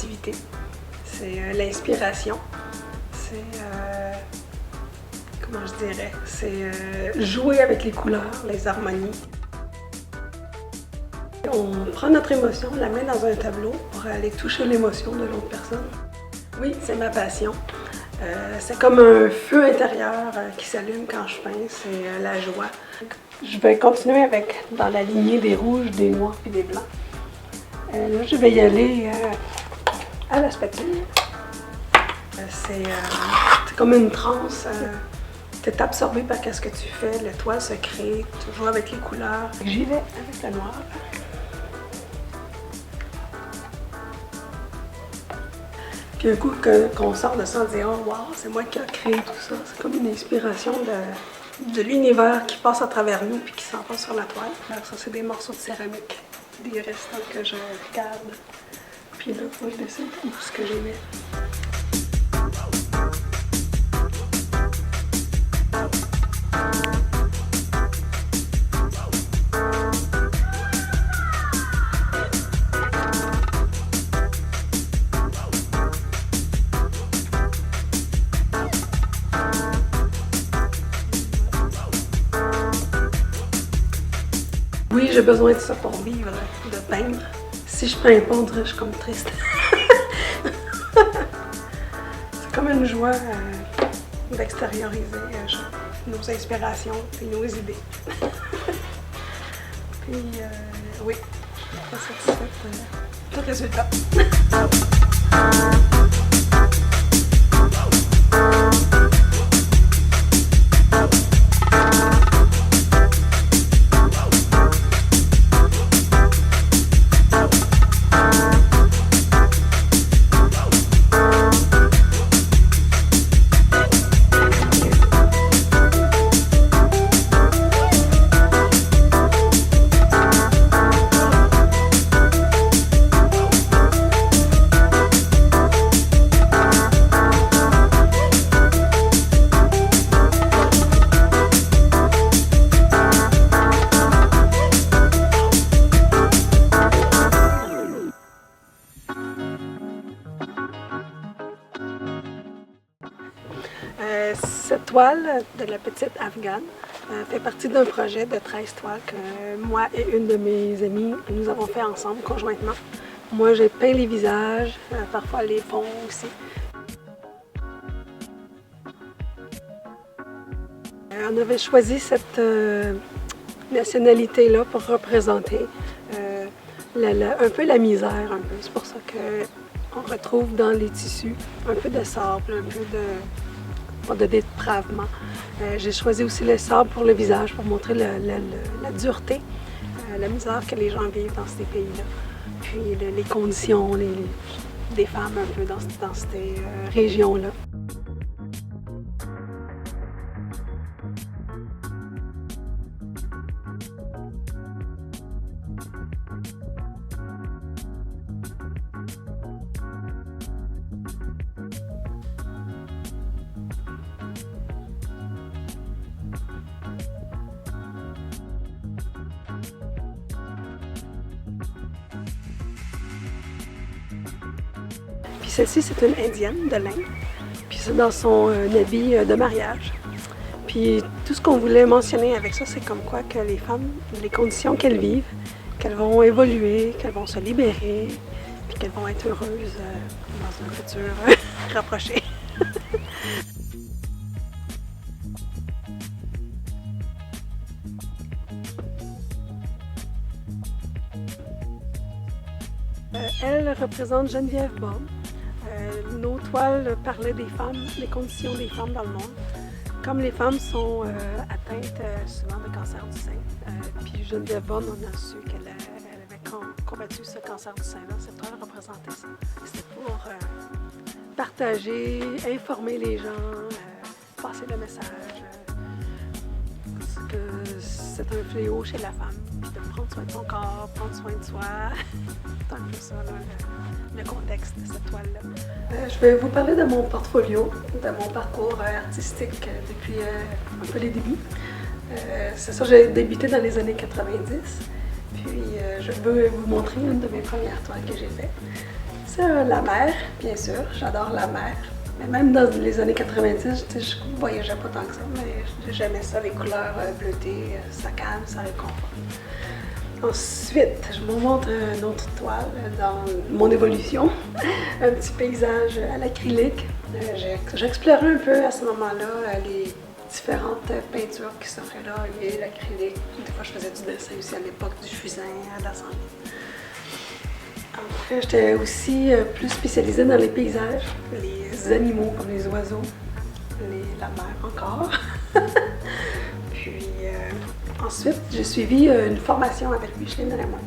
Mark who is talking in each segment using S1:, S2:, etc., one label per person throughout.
S1: créativité, c'est l'inspiration, c'est, comment je dirais, c'est jouer avec les couleurs, les harmonies. On prend notre émotion, on la met dans un tableau pour aller toucher l'émotion de l'autre personne. Oui, c'est ma passion. C'est comme un feu intérieur qui s'allume quand je peins, c'est la joie. Je vais continuer avec dans la lignée des rouges, des noirs et des blancs. Là, je vais y aller à la spatule. C'est comme une transe. Tu es absorbé par ce que tu fais, le toile se crée, toujours avec les couleurs. J'y vais avec le noir. Puis un coup qu'on sort de ça, on dit « Oh wow, c'est moi qui ai créé tout ça ». C'est comme une inspiration de l'univers qui passe à travers nous puis qui s'en va sur la toile. Alors ça, c'est des morceaux de céramique, des restants que je regarde. Puis là, moi, je décide où ce que j'ai mis. Oui, j'ai besoin de ça pour vivre, de peindre. Si je peins pas, on dirait que je suis comme triste. C'est comme une joie d'extérioriser nos inspirations et nos idées. Puis, oui, je suis très satisfaite du résultat. Cette toile de la petite Afghane fait partie d'un projet de 13 toiles que moi et une de mes amies, nous avons fait ensemble, conjointement. Moi, j'ai peint les visages, parfois les fonds aussi. On avait choisi cette nationalité-là pour représenter un peu la misère, un peu. C'est pour ça qu'on retrouve dans les tissus un peu de sable, un peu de dépravement. J'ai choisi aussi le sable pour le visage pour montrer la dureté, la misère que les gens vivent dans ces pays-là. Puis les conditions des femmes un peu dans ces régions-là. Puis celle-ci, c'est une Indienne de l'Inde. Puis c'est dans son habit de mariage. Puis tout ce qu'on voulait mentionner avec ça, c'est comme quoi que les femmes, les conditions qu'elles vivent, qu'elles vont évoluer, qu'elles vont se libérer, puis qu'elles vont être heureuses dans un futur rapproché. Elle représente Geneviève Borne. Nos toiles parlaient des femmes, des conditions des femmes dans le monde. Comme les femmes sont atteintes souvent de cancer du sein, puis Geneviève Borne, on a su qu'elle avait combattu ce cancer du sein-là. Cette toile représentait ça. C'était pour partager, informer les gens, passer le message que c'est un fléau chez la femme, puis de prendre soin de son corps, prendre soin de soi. C'est un peu ça, là, le contexte de cette toile-là. Je vais vous parler de mon portfolio, de mon parcours artistique depuis un peu les débuts. C'est ça, j'ai débuté dans les années 90, puis je veux vous montrer une de mes premières toiles que j'ai faites. C'est la mer, bien sûr, j'adore la mer. Mais même dans les années 90, je voyageais pas tant que ça, mais j'aimais ça, les couleurs bleutées, ça calme, ça réconforte. Ensuite, je vous montre une autre toile dans mon évolution, un petit paysage à l'acrylique. J'explorais un peu à ce moment-là les différentes peintures qui s'offraient là, et l'acrylique. Des fois, je faisais du dessin aussi à l'époque, du fusain, de la sangle. Après, j'étais aussi plus spécialisée dans les paysages, les animaux comme les oiseaux, la mer encore. Puis ensuite, j'ai suivi une formation avec Micheline Raymond.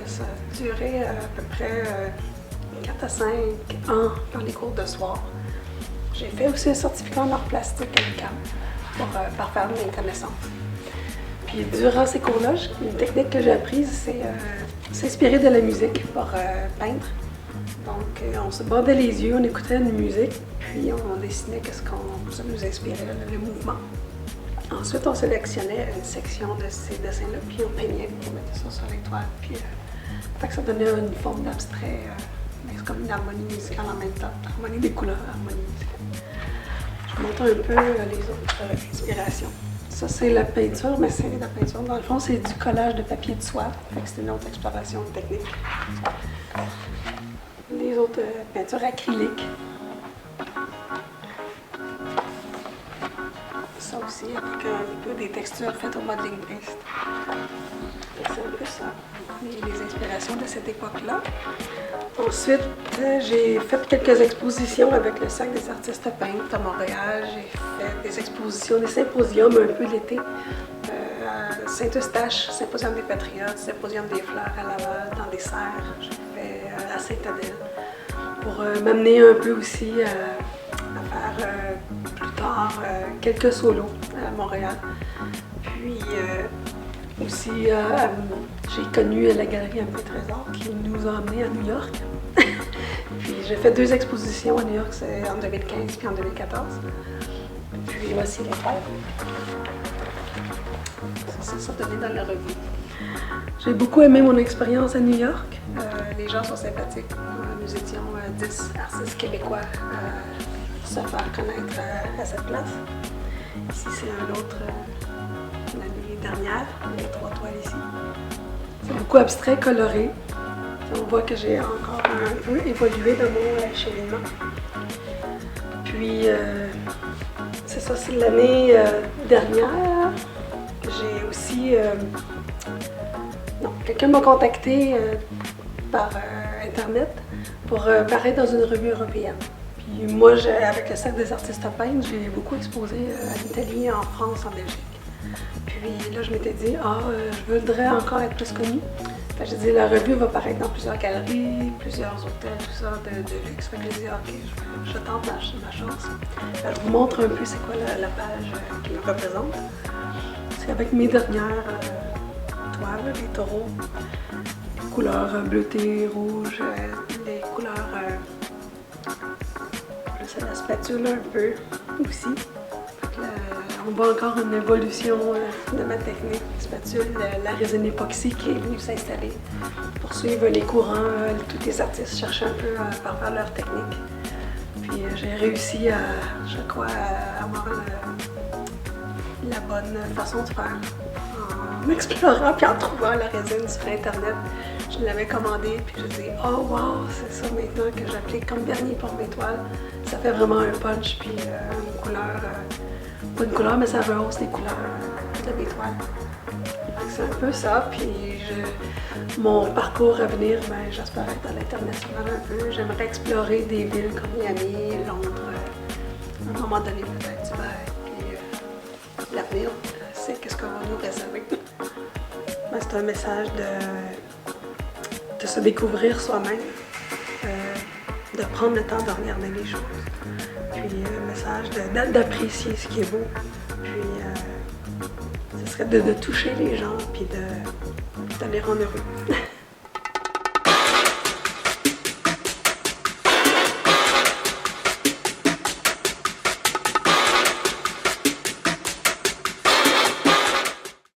S1: Ça a duré à peu près 4 à 5 ans dans les cours de soir. J'ai fait aussi un certificat en art plastique à l'UQAM pour parfaire mes connaissances. Puis durant ces cours-là, une technique que j'ai apprise, c'est s'inspirer de la musique pour peindre. Donc on se bandait les yeux, on écoutait une musique, puis on dessinait ça nous inspirait, le mouvement. Ensuite, on sélectionnait une section de ces dessins-là, puis on peignait, puis on mettait ça sur les toiles, puis fait que ça donnait une forme d'abstrait, c'est comme une harmonie musicale en même temps, harmonie des couleurs, harmonie musicale. Je vous montre un peu les autres inspirations. Ça, c'est la peinture, mais c'est la peinture. Dans le fond, c'est du collage de papier de soie. Fait que c'est une autre exploration technique. Les autres peintures acryliques. Ça aussi, avec un peu des textures faites au modeling paste. C'est un peu ça, les inspirations de cette époque-là. Ensuite, j'ai fait quelques expositions avec le Cercle des artistes peintres à Montréal. J'ai fait des expositions, des symposiums un peu l'été. À Saint-Eustache, Symposium des Patriotes, Symposium des Fleurs à Laval, dans des serres. J'ai fait à Sainte-Adèle pour m'amener un peu aussi à faire plus tard quelques solos à Montréal. Puis aussi, j'ai connu la galerie MP Trésor qui nous a emmenés à New York. Puis j'ai fait 2 expositions à New York, c'est en 2015 puis en 2014. Puis voici les toiles. Ça donnait dans la revue. J'ai beaucoup aimé mon expérience à New York. Les gens sont sympathiques. Nous étions 10 artistes québécois à se faire connaître à cette place. Ici, c'est un autre l'année dernière, les 3 toiles ici. C'est beaucoup abstrait, coloré. On voit que j'ai encore un peu évolué dans mon cheminement. Puis, c'est ça, c'est l'année dernière. J'ai aussi... quelqu'un m'a contacté par Internet pour paraître dans une revue européenne. Puis moi, avec le Cercle des artistes peintres, j'ai beaucoup exposé en Italie, en France, en Belgique. Puis là, je m'étais dit, je voudrais encore être plus connue. J'ai dit, la revue va paraître dans plusieurs galeries, plusieurs hôtels, tout ça, de luxe. Fait que j'ai dit, ok, je tente ma chance. Je vous montre un peu c'est quoi la page qui me représente. C'est avec mes dernières toiles, les taureaux, les couleurs bleutées, rouges, les couleurs... c'est la spatule un peu aussi. On voit encore une évolution de ma technique. Spatule, la résine époxy qui est venue s'installer pour suivre les courants. Tous les artistes cherchent un peu à parfaire leur technique. Puis j'ai réussi à, je crois, à avoir la bonne façon de faire en explorant puis en trouvant la résine sur Internet. Je l'avais commandée puis je dis oh wow, c'est ça maintenant que j'applique comme vernis pour mes toiles. Ça fait vraiment un punch puis une couleur, pas une couleur mais ça rehausse les couleurs de mes toiles. C'est un peu ça puis mon parcours à venir, j'espère être à l'international un peu. J'aimerais explorer des villes comme Miami, Londres, à un moment donné peut-être Dubaï. Puis l'avenir, c'est qu'est-ce qu'on va nous réserver. C'est un message de se découvrir soi-même, de prendre le temps de regarder les choses, puis un message d'apprécier ce qui est beau, puis ce serait de toucher les gens, puis de les rendre heureux.